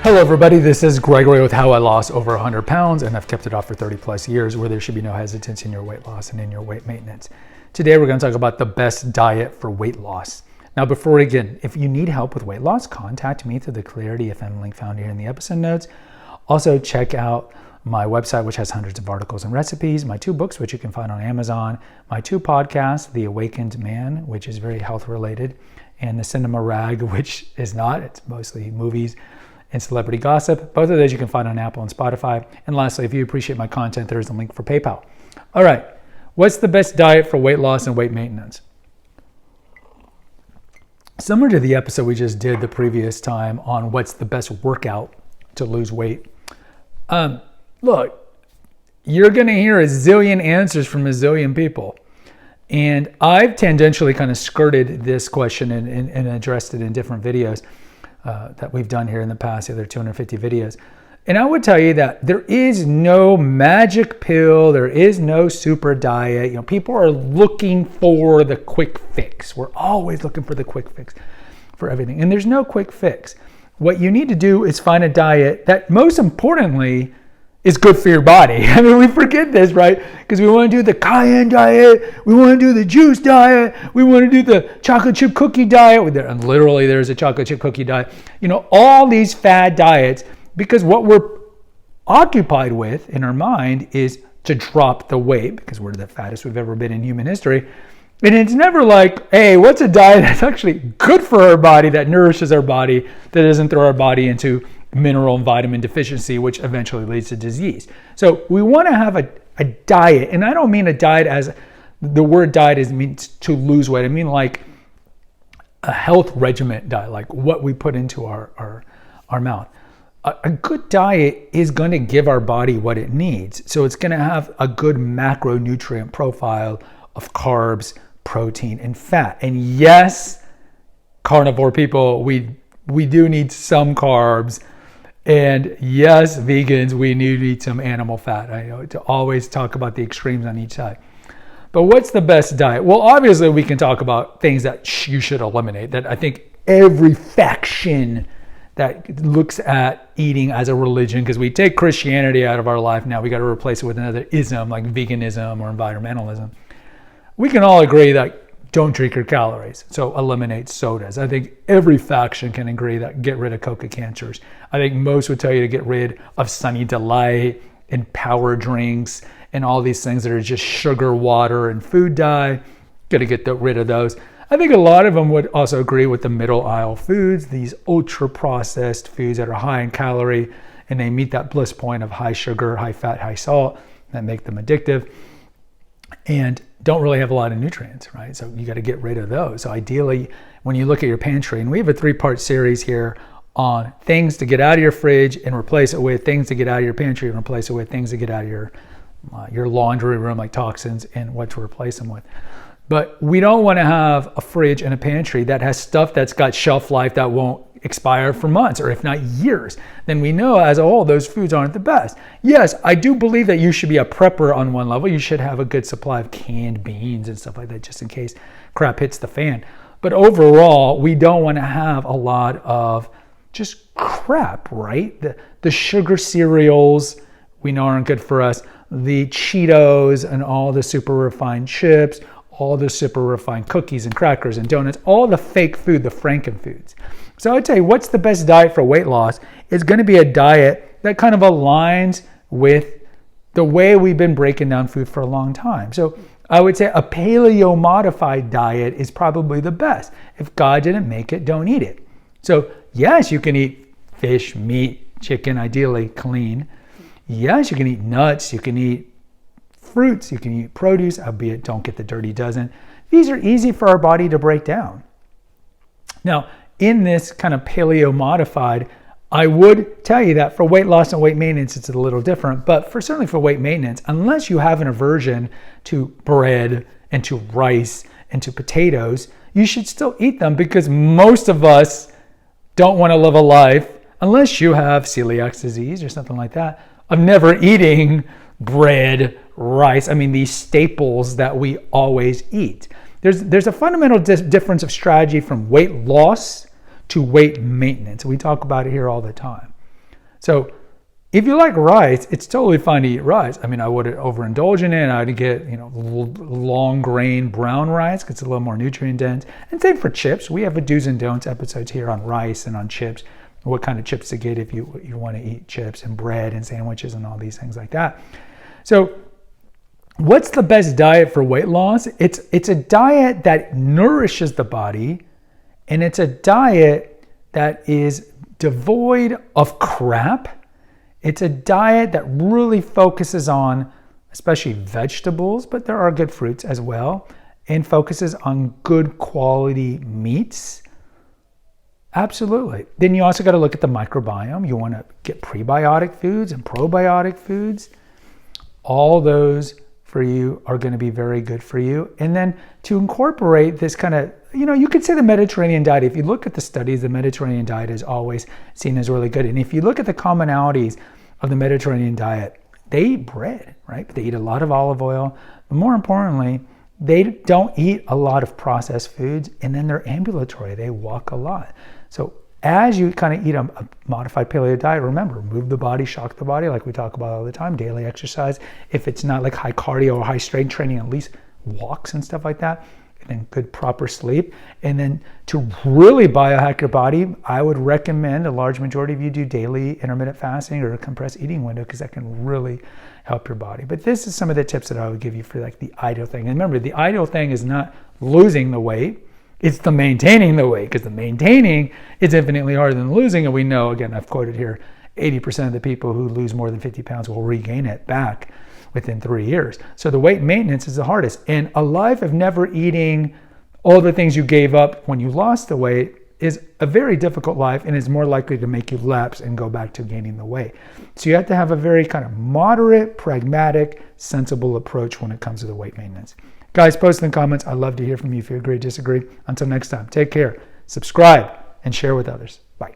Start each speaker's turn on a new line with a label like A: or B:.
A: Hello everybody, this is Gregory with How I Lost Over 100 Pounds, and I've kept it off for 30 plus years, where there should be no hesitance in your weight loss and in your weight maintenance. Today we're going to talk about the best diet for weight loss. Now before we begin, if you need help with weight loss, contact me through the Clarity FM link found here in the episode notes. Also check out my website, which has hundreds of articles and recipes, my 2 books, which you can find on Amazon, my 2 podcasts, The Awakened Man, which is very health related, and The Cinema Rag, which is not, it's mostly movies and celebrity gossip. Both of those you can find on Apple and Spotify. And lastly, if you appreciate my content, there's a link for PayPal. All right, what's the best diet for weight loss and weight maintenance? Similar to the episode we just did the previous time on what's the best workout to lose weight. Look, you're gonna hear a zillion answers from a zillion people. And I've tangentially kind of skirted this question and addressed it in different videos that we've done here in the past, the other 250 videos. And I would tell you that there is no magic pill, there is no super diet. You know, people are looking for the quick fix. We're always looking for the quick fix for everything. And there's no quick fix. What you need to do is find a diet that, most importantly, is good for your body. I mean, we forget this, right? Because we want to do the cayenne diet, we want to do the juice diet, we want to do the chocolate chip cookie diet. And literally, there's a chocolate chip cookie diet. You know, all these fad diets, because what we're occupied with in our mind is to drop the weight, because we're the fattest we've ever been in human history. And it's never like, hey, what's a diet that's actually good for our body, that nourishes our body, that doesn't throw our body into mineral and vitamin deficiency, which eventually leads to disease. So we want to have a diet, and I don't mean a diet as the word diet means to lose weight. I mean like a health regimen diet, like what we put into our mouth. A good diet is going to give our body what it needs. So it's going to have a good macronutrient profile of carbs, protein, and fat. And yes, carnivore people, we do need some carbs. And yes, vegans, we need to eat some animal fat. I know to always talk about the extremes on each side. But what's the best diet? Well, obviously we can talk about things that you should eliminate, that I think every faction that looks at eating as a religion, because we take Christianity out of our life now, we got to replace it with another ism like veganism or environmentalism. We can all agree that don't drink your calories, so eliminate sodas. I think every faction can agree that get rid of Coca Cancers. I think most would tell you to get rid of Sunny Delight and power drinks and all these things that are just sugar, water, and food dye. Got to get rid of those. I think a lot of them would also agree with the middle aisle foods, these ultra processed foods that are high in calorie, and they meet that bliss point of high sugar, high fat, high salt that make them addictive, and don't really have a lot of nutrients, right? So you got to get rid of those. So ideally, when you look at your pantry, and we have a 3-part series here on things to get out of your fridge and replace it with, things to get out of your pantry and replace it with, things to get out of your laundry room like toxins and what to replace them with. But we don't want to have a fridge and a pantry that has stuff that's got shelf life that won't expire for months or if not years. Then we know as a whole those foods aren't the best. Yes, I do believe that you should be a prepper on one level. You should have a good supply of canned beans and stuff like that just in case crap hits the fan. But overall, we don't want to have a lot of just crap, right? The sugar cereals we know aren't good for us. The Cheetos and all the super refined chips, all the super refined cookies and crackers and donuts, all the fake food, the Frankenfoods. So I'd tell you, what's the best diet for weight loss? It's going to be a diet that kind of aligns with the way we've been breaking down food for a long time. So I would say a paleo modified diet is probably the best. If God didn't make it, don't eat it. So yes, you can eat fish, meat, chicken, ideally clean. Yes, you can eat nuts, you can eat fruits, you can eat produce, albeit don't get the dirty dozen. These are easy for our body to break down. Now, in this kind of paleo modified, I would tell you that for weight loss and weight maintenance, it's a little different, but certainly for weight maintenance, unless you have an aversion to bread and to rice and to potatoes, you should still eat them, because most of us don't want to live a life, unless you have celiac disease or something like that, of never eating bread, rice. I mean, these staples that we always eat. There's a fundamental difference of strategy from weight loss to weight maintenance. We talk about it here all the time. So if you like rice, it's totally fine to eat rice. I mean, I wouldn't overindulge in it. I'd get, long grain brown rice because it's a little more nutrient dense. And same for chips. We have a do's and don'ts episodes here on rice and on chips. What kind of chips to get if you want to eat chips, and bread and sandwiches and all these things like that. So what's the best diet for weight loss? It's a diet that nourishes the body, and it's a diet that is devoid of crap. It's a diet that really focuses on, especially vegetables, but there are good fruits as well, and focuses on good quality meats. Absolutely. Then you also got to look at the microbiome. You want to get prebiotic foods and probiotic foods. All those for you are going to be very good for you. And then to incorporate this kind of, you could say the Mediterranean diet. If you look at the studies, the Mediterranean diet is always seen as really good. And if you look at the commonalities of the Mediterranean diet, they eat bread, right? But they eat a lot of olive oil. But more importantly, they don't eat a lot of processed foods, and then they're ambulatory. They walk a lot. So as you kind of eat a modified paleo diet, remember, move the body, shock the body, like we talk about all the time, daily exercise. If it's not like high cardio or high strength training, at least walks and stuff like that. And then good proper sleep. And then to really biohack your body, I would recommend a large majority of you do daily intermittent fasting or a compressed eating window, because that can really help your body. But this is some of the tips that I would give you for like the ideal thing. And remember, the ideal thing is not losing the weight. It's the maintaining the weight, because the maintaining is infinitely harder than losing. And we know, again, I've quoted here, 80% of the people who lose more than 50 pounds will regain it back within 3 years. So the weight maintenance is the hardest. And a life of never eating all the things you gave up when you lost the weight is a very difficult life, and is more likely to make you lapse and go back to gaining the weight. So you have to have a very kind of moderate, pragmatic, sensible approach when it comes to the weight maintenance. Guys, post in the comments. I'd love to hear from you if you agree or disagree. Until next time, take care, subscribe, and share with others. Bye.